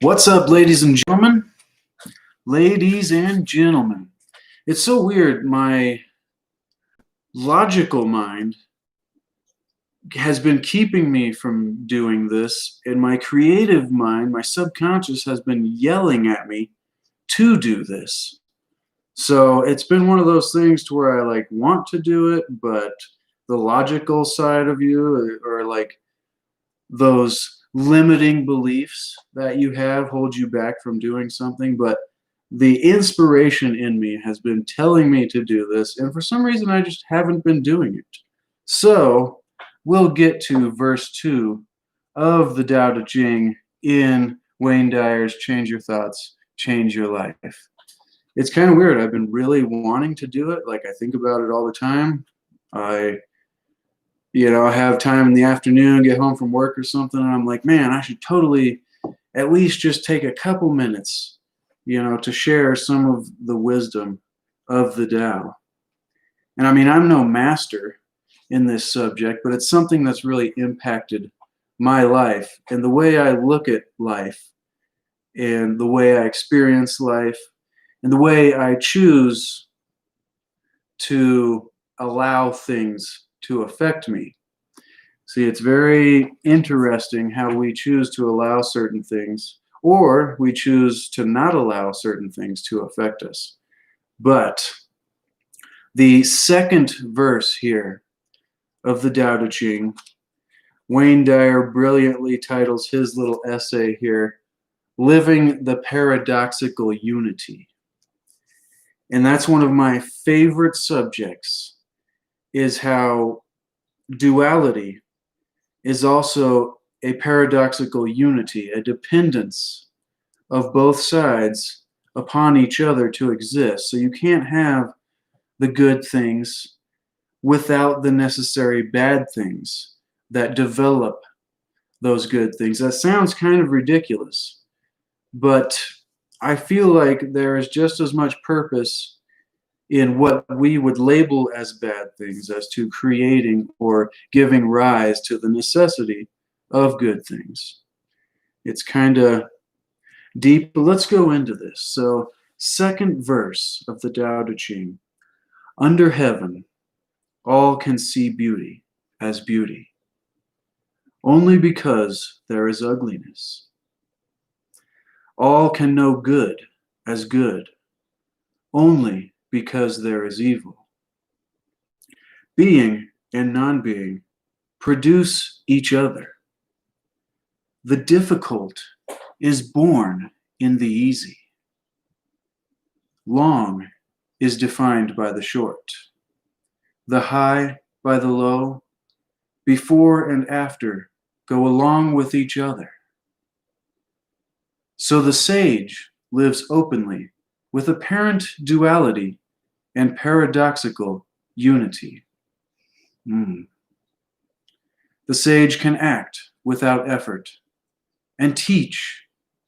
What's up, ladies and gentlemen? Ladies and gentlemen, it's so weird. My logical mind has been keeping me from doing this, and my creative mind, my subconscious, has been yelling at me to do this. So it's been one of those things to where I want to do it, but the logical side of you, or like those limiting beliefs that you have hold you back from doing something. But the inspiration in me has been telling me to do this, and for some reason I just haven't been doing it. So we'll get to verse 2 of the Tao Te Ching in Wayne Dyer's Change Your Thoughts, Change Your Life. It's kind of weird. I've been really wanting to do it. I think about it all the time. I have time in the afternoon, get home from work or something, and I'm like, man, I should totally at least just take a couple minutes, to share some of the wisdom of the Tao. And I mean, I'm no master in this subject, but it's something that's really impacted my life and the way I look at life and the way I experience life and the way I choose to allow things to affect me. See, it's very interesting how we choose to allow certain things, or we choose to not allow certain things to affect us. But the second verse here of the Tao Te Ching, Wayne Dyer brilliantly titles his little essay here, Living the Paradoxical Unity. And that's one of my favorite subjects, is how duality is also a paradoxical unity, a dependence of both sides upon each other to exist. So you can't have the good things without the necessary bad things that develop those good things. That sounds kind of ridiculous, but I feel like there is just as much purpose in what we would label as bad things as to creating or giving rise to the necessity of good things. It's kind of deep, but let's go into this. So, second verse of the Tao Te Ching. Under heaven, all can see beauty as beauty, only because there is ugliness. All can know good as good, only because there is evil. Being and non-being produce each other. The difficult is born in the easy. Long is defined by the short, the high by the low. Before and after go along with each other. So the sage lives openly with apparent duality and paradoxical unity. The sage can act without effort and teach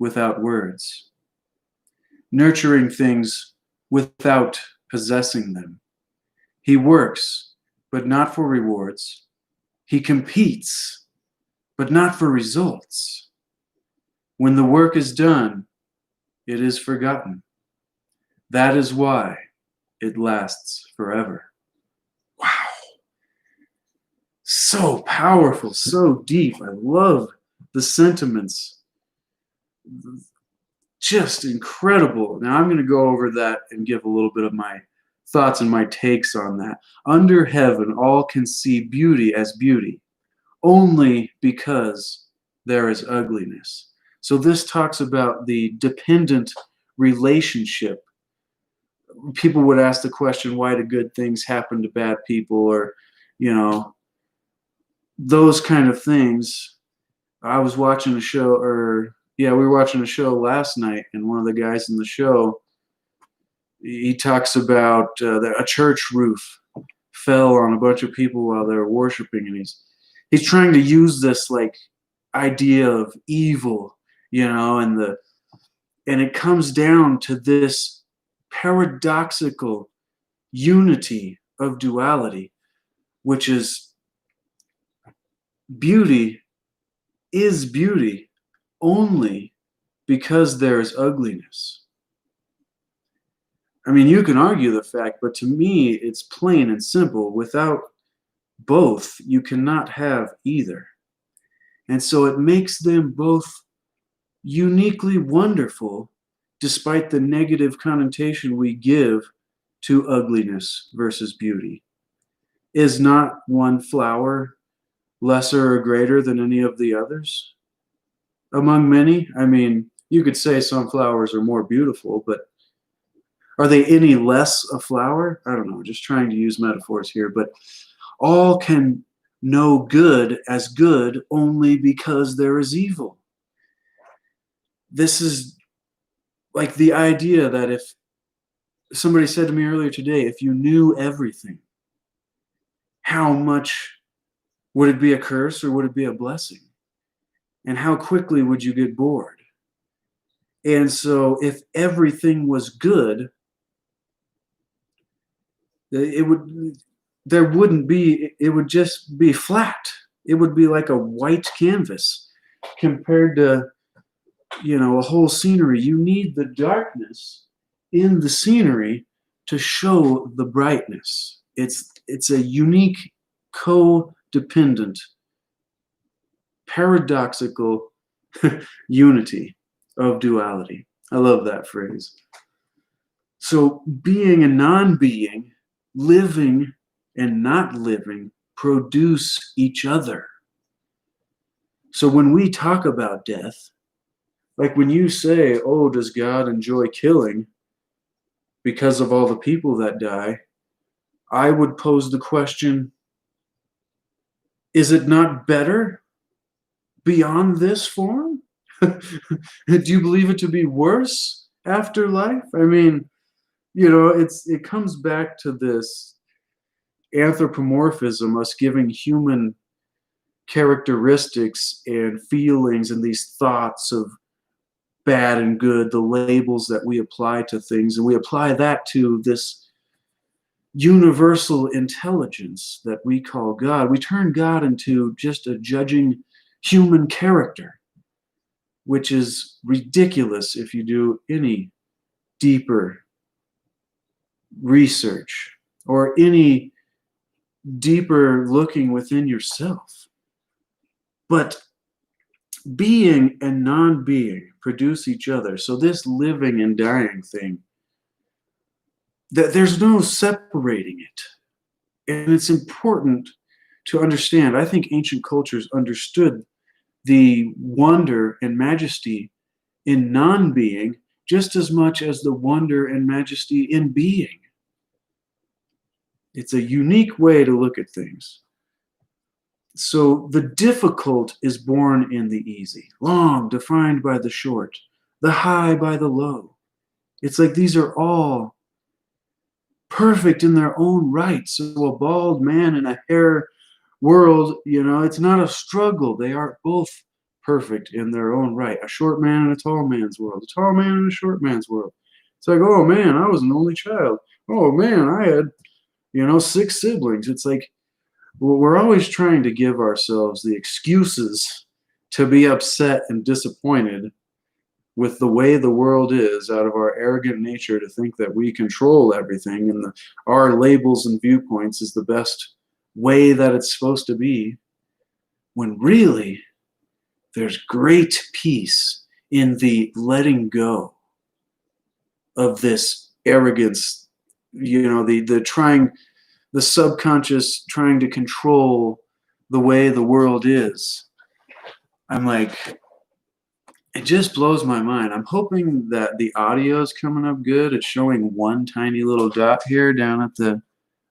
without words, nurturing things without possessing them. He works, but not for rewards. He competes, but not for results. When the work is done, it is forgotten. That is why it lasts forever. Wow. So powerful, so deep. I love the sentiments. Just incredible. Now I'm going to go over that and give a little bit of my thoughts and my takes on that. Under heaven, all can see beauty as beauty, only because there is ugliness. So this talks about the dependent relationship. People would ask the question, why do good things happen to bad people? Or, those kind of things. I was watching a show, we were watching a show last night, and one of the guys in the show, he talks about a church roof fell on a bunch of people while they were worshiping, and he's trying to use this idea of evil, and it comes down to this paradoxical unity of duality, which is beauty is beauty only because there's ugliness. I mean, you can argue the fact, but to me, it's plain and simple. Without both, you cannot have either. And so it makes them both uniquely wonderful, despite the negative connotation we give to ugliness versus beauty. Is not one flower lesser or greater than any of the others? Among many, I mean, you could say some flowers are more beautiful, but are they any less a flower? I don't know, just trying to use metaphors here, but all can know good as good only because there is evil. This is like the idea that if somebody said to me earlier today, if you knew everything, how much would it be a curse or would it be a blessing? And how quickly would you get bored? And so if everything was good, it would just be flat. It would be like a white canvas compared to, a whole scenery. You need the darkness in the scenery to show the brightness. It's a unique, codependent, paradoxical unity of duality. I love that phrase. So being and non-being, living and not living, produce each other. So when we talk about death, like when you say, oh, does God enjoy killing because of all the people that die? I would pose the question, is it not better beyond this form? Do you believe it to be worse after life? I mean, it comes back to this anthropomorphism, us giving human characteristics and feelings and these thoughts of bad and good, the labels that we apply to things, and we apply that to this universal intelligence that we call God. We turn God into just a judging human character, which is ridiculous if you do any deeper research or any deeper looking within yourself. But being and non-being produce each other. So this living and dying thing, there's no separating it. And it's important to understand. I think ancient cultures understood the wonder and majesty in non-being just as much as the wonder and majesty in being. It's a unique way to look at things. So the difficult is born in the easy, long defined by the short, the high by the low. It's like these are all perfect in their own right. So a bald man in a hair world, it's not a struggle. They are both perfect in their own right. A short man in a tall man's world, a tall man in a short man's world. It's like, oh man, I was an only child. Oh man, I had, 6 siblings. It's like, we're always trying to give ourselves the excuses to be upset and disappointed with the way the world is out of our arrogant nature to think that we control everything and our labels and viewpoints is the best way that it's supposed to be, when really there's great peace in the letting go of this arrogance, the subconscious trying to control the way the world is. I'm like, it just blows my mind. I'm hoping that the audio is coming up good. It's showing one tiny little dot here down at the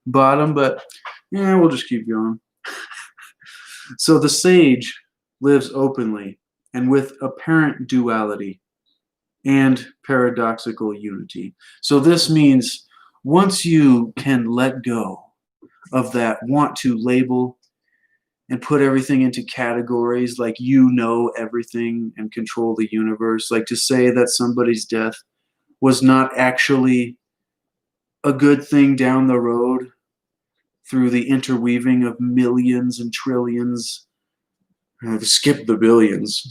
bottom, but yeah, we'll just keep going. So the sage lives openly and with apparent duality and paradoxical unity. So this means once you can let go of that want to label and put everything into categories, like everything and control the universe, like to say that somebody's death was not actually a good thing down the road through the interweaving of millions and trillions, skip the billions,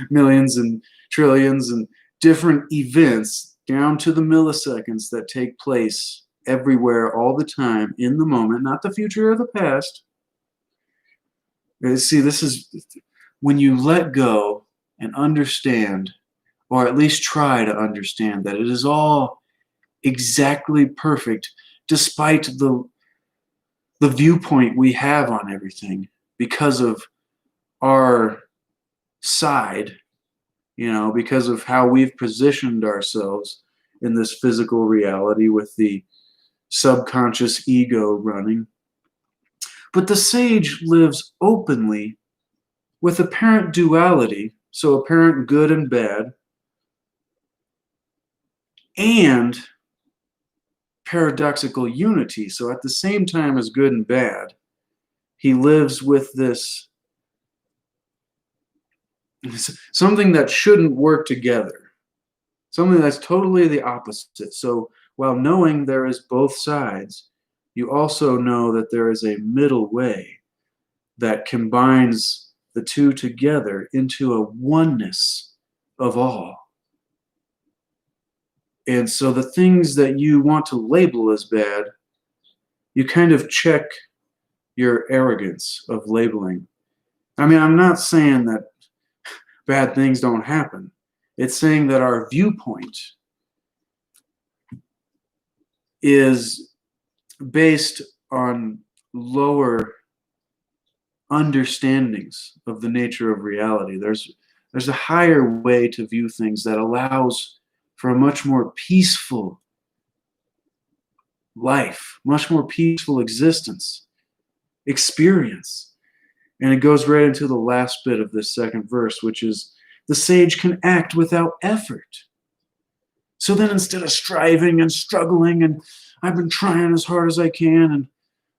millions and trillions and different events down to the milliseconds that take place everywhere all the time in the moment, not the future or the past. See, this is when you let go and understand, or at least try to understand, that it is all exactly perfect despite the viewpoint we have on everything because of our side, because of how we've positioned ourselves in this physical reality with the subconscious ego running. But the sage lives openly with apparent duality, so apparent good and bad, and paradoxical unity. So at the same time as good and bad, he lives with this something that shouldn't work together, something that's totally the opposite. So while knowing there is both sides, you also know that there is a middle way that combines the two together into a oneness of all. And so the things that you want to label as bad, you kind of check your arrogance of labeling. I mean, I'm not saying that bad things don't happen. It's saying that our viewpoint is based on lower understandings of the nature of reality. There's a higher way to view things that allows for a much more peaceful life, much more peaceful existence, experience. And it goes right into the last bit of this second verse, which is, the sage can act without effort. So then instead of striving and struggling, and I've been trying as hard as I can and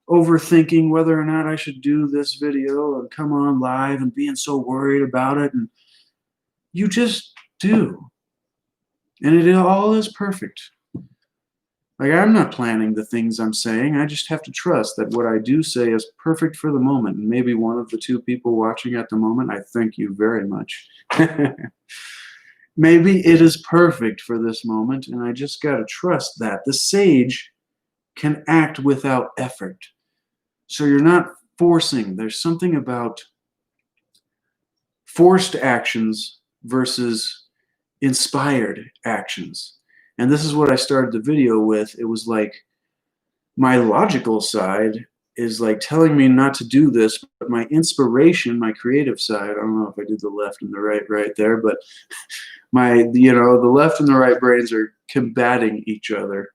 overthinking whether or not I should do this video and come on live and being so worried about it, and you just do. And it all is perfect. Like, I'm not planning the things I'm saying. I just have to trust that what I do say is perfect for the moment. And maybe one of the two people watching at the moment, I thank you very much. Maybe it is perfect for this moment, and I just got to trust that. The sage can act without effort. So you're not forcing. There's something about forced actions versus inspired actions. And this is what I started the video with. It was like, my logical side is like telling me not to do this, but my inspiration, my creative side, I don't know if I did the left and the right there, but the left and the right brains are combating each other.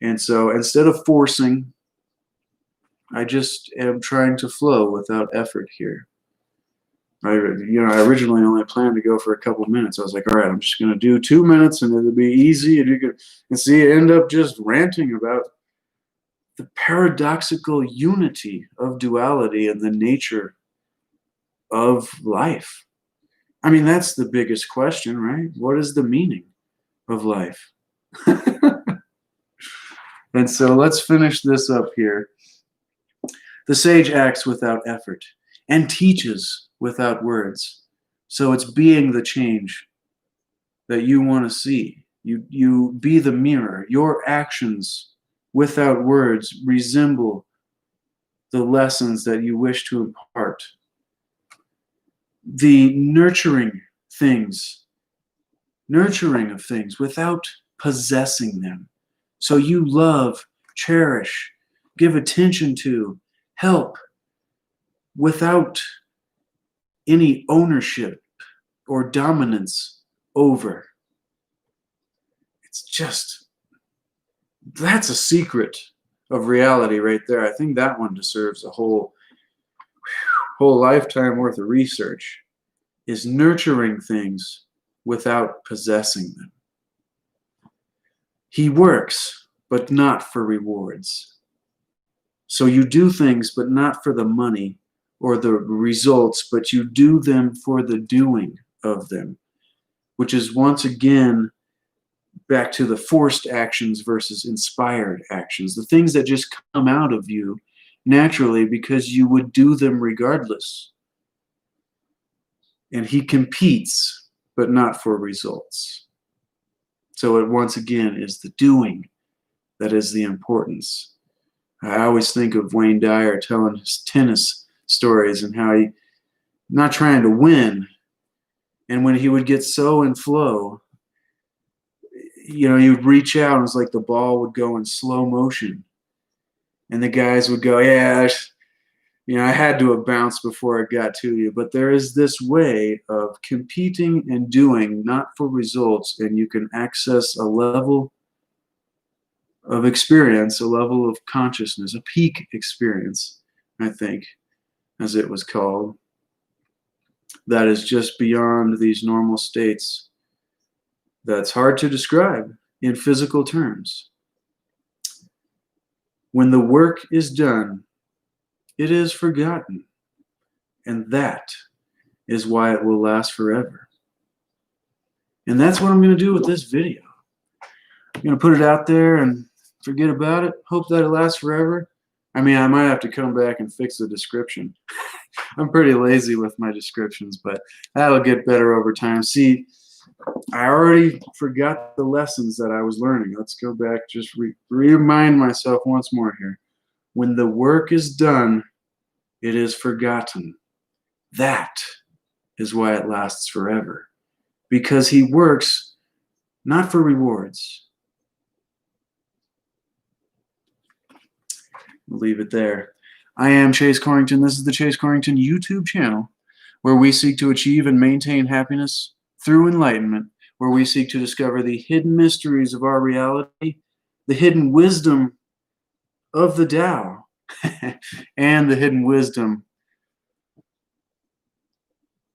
And so instead of forcing, I just am trying to flow without effort here. I originally only planned to go for a couple minutes. I was like, all right, I'm just going to do 2 minutes and it'll be easy. And you can see, end up just ranting about the paradoxical unity of duality and the nature of life. I mean, that's the biggest question, right? What is the meaning of life? And so let's finish this up here. The sage acts without effort and teaches without words. So it's being the change that you want to see. You be the mirror. Your actions without words resemble the lessons that you wish to impart. The nurturing of things without possessing them. So you love, cherish, give attention to, help without any ownership or dominance over. It's just, that's a secret of reality right there. I think that one deserves a whole lifetime worth of research, is nurturing things without possessing them. He works, but not for rewards. So you do things, but not for the money or the results, but you do them for the doing of them, which is once again back to the forced actions versus inspired actions, the things that just come out of you naturally because you would do them regardless. And he competes but not for results. So it once again is the doing that is the importance. I always think of Wayne Dyer telling his tennis stories and how he not trying to win, and when he would get so in flow, you know, he would reach out and it was like the ball would go in slow motion, and the guys would go, yeah, you know, I had to have bounced before it got to you. But there is this way of competing and doing not for results, and you can access a level of experience, a level of consciousness, a peak experience, I think, as it was called, that is just beyond these normal states. That's hard to describe in physical terms. When the work is done, it is forgotten, and that is why it will last forever. And that's what I'm going to do with this video. I'm going to put it out there and forget about it. Hope that it lasts forever. I mean, I might have to come back and fix the description. I'm pretty lazy with my descriptions, but that'll get better over time. See, I already forgot the lessons that I was learning. Let's go back, just remind myself once more here. When the work is done, it is forgotten. That is why it lasts forever. Because he works not for rewards. We'll leave it there. I am Chase Corrington. This is the Chase Corrington YouTube channel, where we seek to achieve and maintain happiness through enlightenment, where we seek to discover the hidden mysteries of our reality, the hidden wisdom of the Tao, and the hidden wisdom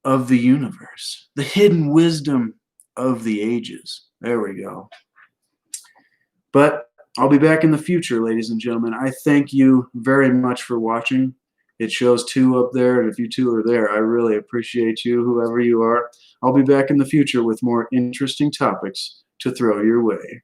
of the universe, the hidden wisdom of the ages. There we go. But I'll be back in the future, ladies and gentlemen. I thank you very much for watching. It shows 2 up there, and if you 2 are there, I really appreciate you, whoever you are. I'll be back in the future with more interesting topics to throw your way.